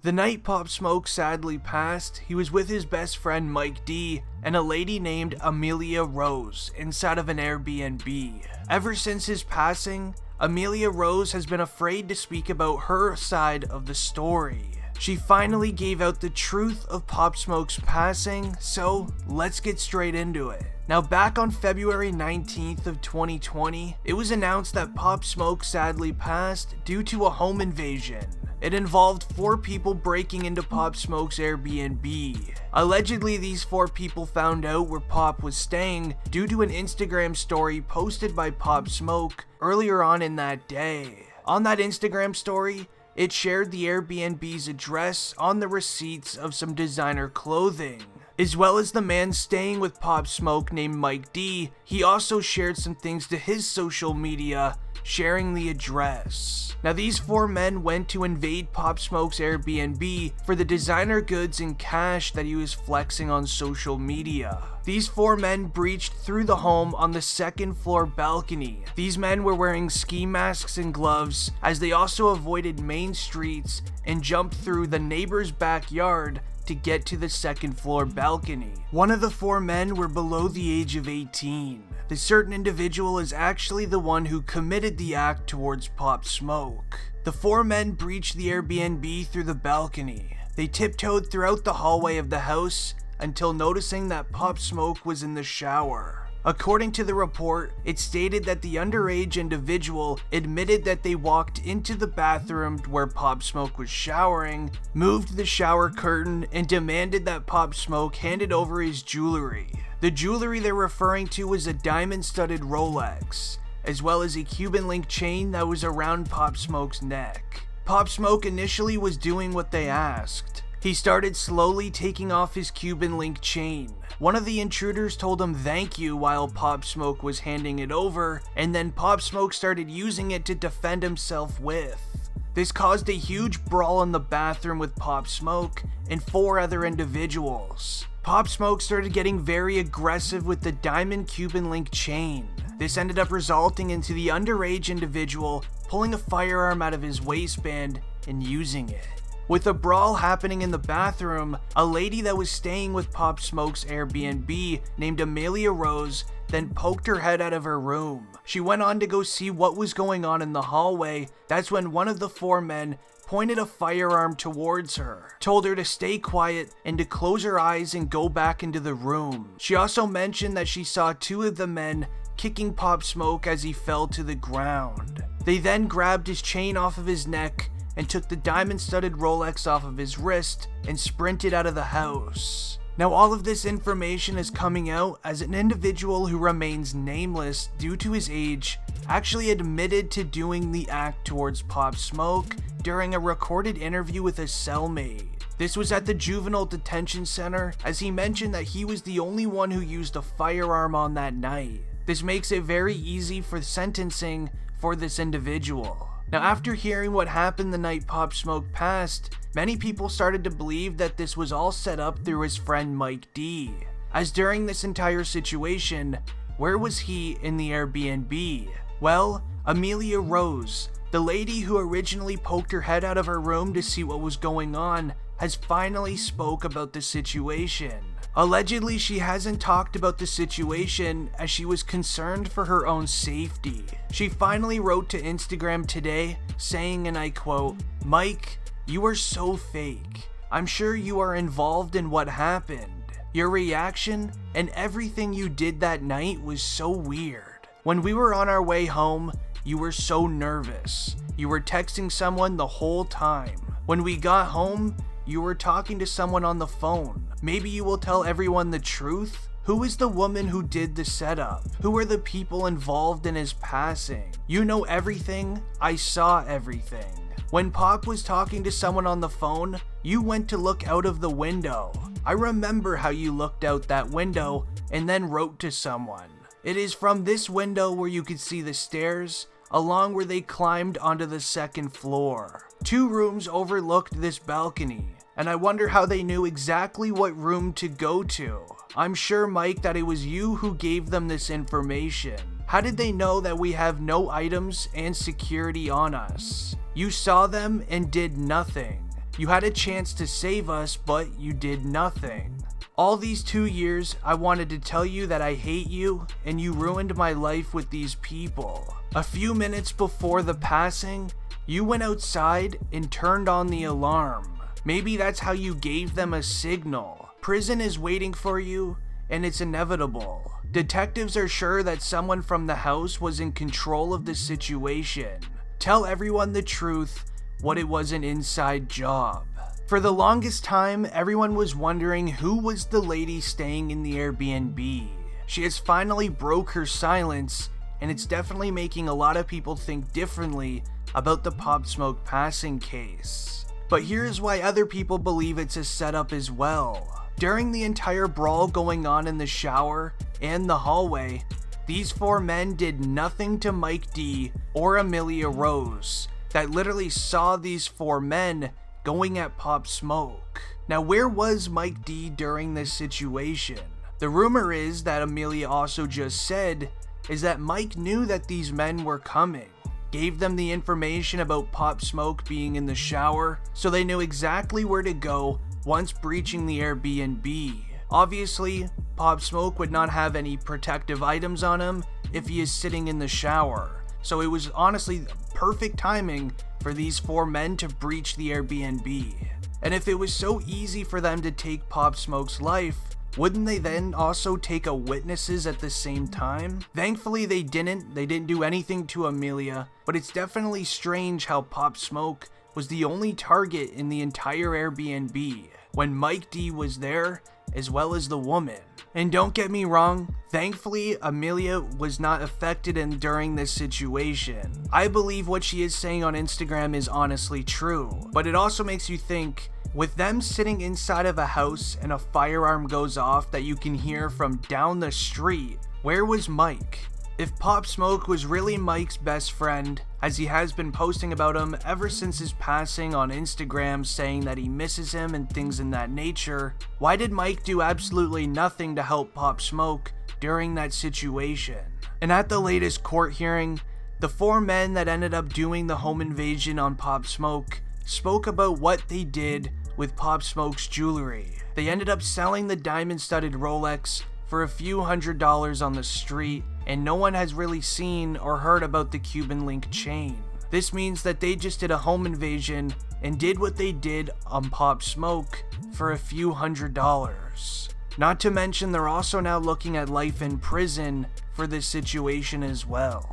The night Pop Smoke sadly passed, he was with his best friend Mike D and a lady named Amelia Rose inside of an Airbnb. Ever since his passing, Amelia Rose has been afraid to speak about her side of the story. She finally gave out the truth of Pop Smoke's passing, so let's get straight into it. Now, back on February 19th of 2020, it was announced that Pop Smoke sadly passed due to a home invasion. It involved 4 people breaking into Pop Smoke's Airbnb. Allegedly, these 4 people found out where Pop was staying due to an Instagram story posted by Pop Smoke earlier on in that day. On that Instagram story, it shared the Airbnb's address on the receipts of some designer clothing. As well as the man staying with Pop Smoke named Mike D, he also shared some things to his social media, sharing the address. Now, these 4 men went to invade Pop Smoke's Airbnb for the designer goods and cash that he was flexing on social media. These 4 men breached through the home on the 2nd floor balcony. These men were wearing ski masks and gloves, as they also avoided main streets and jumped through the neighbor's backyard to get to the 2nd floor balcony. One of the 4 men were below the age of 18. The certain individual is actually the one who committed the act towards Pop Smoke. The 4 men breached the Airbnb through the balcony. They tiptoed throughout the hallway of the house until noticing that Pop Smoke was in the shower. According to the report, it stated that the underage individual admitted that they walked into the bathroom where Pop Smoke was showering, moved the shower curtain, and demanded that Pop Smoke handed over his jewelry. The jewelry they're referring to was a diamond-studded Rolex, as well as a Cuban link chain that was around Pop Smoke's neck. Pop Smoke initially was doing what they asked. He started slowly taking off his Cuban link chain. One of the intruders told him thank you while Pop Smoke was handing it over, and then Pop Smoke started using it to defend himself with. This caused a huge brawl in the bathroom with Pop Smoke and 4 other individuals. Pop Smoke started getting very aggressive with the diamond Cuban link chain. This ended up resulting into the underage individual pulling a firearm out of his waistband and using it. With a brawl happening in the bathroom, a lady that was staying with Pop Smoke's Airbnb named Amelia Rose then poked her head out of her room. She went on to go see what was going on in the hallway. That's when one of the 4 men pointed a firearm towards her, told her to stay quiet and to close her eyes and go back into the room. She also mentioned that she saw 2 of the men kicking Pop Smoke as he fell to the ground. They then grabbed his chain off of his neck and took the diamond-studded Rolex off of his wrist and sprinted out of the house. Now, all of this information is coming out as an individual who remains nameless due to his age actually admitted to doing the act towards Pop Smoke during a recorded interview with a cellmate. This was at the juvenile detention center, as he mentioned that he was the only one who used a firearm on that night. This makes it very easy for sentencing for this individual. Now, after hearing what happened the night Pop Smoke passed, many people started to believe that this was all set up through his friend Mike D. As during this entire situation, where was he in the Airbnb? Well, Amelia Rose, the lady who originally poked her head out of her room to see what was going on, has finally spoke about the situation. Allegedly, she hasn't talked about the situation as she was concerned for her own safety. She finally wrote to Instagram today saying, and I quote, "Mike, you are so fake. I'm sure you are involved in what happened. Your reaction and everything you did that night was so weird. When we were on our way home, you were so nervous. You were texting someone the whole time. When we got home, you were talking to someone on the phone. Maybe you will tell everyone the truth? Who is the woman who did the setup? Who are the people involved in his passing? You know everything. I saw everything. When Pop was talking to someone on the phone, you went to look out of the window. I remember how you looked out that window and then wrote to someone. It is from this window where you could see the stairs, along where they climbed onto the 2nd floor. 2 rooms overlooked this balcony, and I wonder how they knew exactly what room to go to. I'm sure, Mike, that it was you who gave them this information. How did they know that we have no items and security on us? You saw them and did nothing. You had a chance to save us, but you did nothing. All these 2 years, I wanted to tell you that I hate you, and you ruined my life with these people. A few minutes before the passing, you went outside and turned on the alarm. Maybe that's how you gave them a signal. Prison is waiting for you, and it's inevitable. Detectives are sure that someone from the house was in control of the situation. Tell everyone the truth, what it was an inside job. For the longest time, everyone was wondering who was the lady staying in the Airbnb. She has finally broke her silence, and it's definitely making a lot of people think differently about the Pop Smoke passing case. But here's why other people believe it's a setup as well. During the entire brawl going on in the shower and the hallway, these 4 men did nothing to Mike D or Amelia Rose that literally saw these 4 men going at Pop Smoke. Now, where was Mike D during this situation? The rumor is that Amelia also just said is that Mike knew that these men were coming, gave them the information about Pop Smoke being in the shower, so they knew exactly where to go once breaching the Airbnb. Obviously, Pop Smoke would not have any protective items on him if he is sitting in the shower, so it was honestly perfect timing for these 4 men to breach the Airbnb. And if it was so easy for them to take Pop Smoke's life, wouldn't they then also take a witnesses at the same time? Thankfully they didn't do anything to Amelia, but it's definitely strange how Pop Smoke was the only target in the entire Airbnb when Mike D was there, as well as the woman. And don't get me wrong, thankfully Amelia was not affected during this situation. I believe what she is saying on Instagram is honestly true, but it also makes you think, with them sitting inside of a house and a firearm goes off that you can hear from down the street, where was Mike? If Pop Smoke was really Mike's best friend, as he has been posting about him ever since his passing on Instagram saying that he misses him and things in that nature, why did Mike do absolutely nothing to help Pop Smoke during that situation? And at the latest court hearing, the 4 men that ended up doing the home invasion on Pop Smoke spoke about what they did with Pop Smoke's jewelry. They ended up selling the diamond-studded Rolex for a few $100s on the street, and no one has really seen or heard about the Cuban link chain. This means that they just did a home invasion and did what they did on Pop Smoke for a few $100s. Not to mention they're also now looking at life in prison for this situation as well.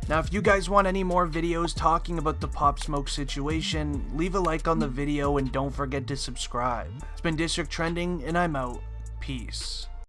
Now, if you guys want any more videos talking about the Pop Smoke situation, leave a like on the video and don't forget to subscribe. It's been District Trending, and I'm out. Peace.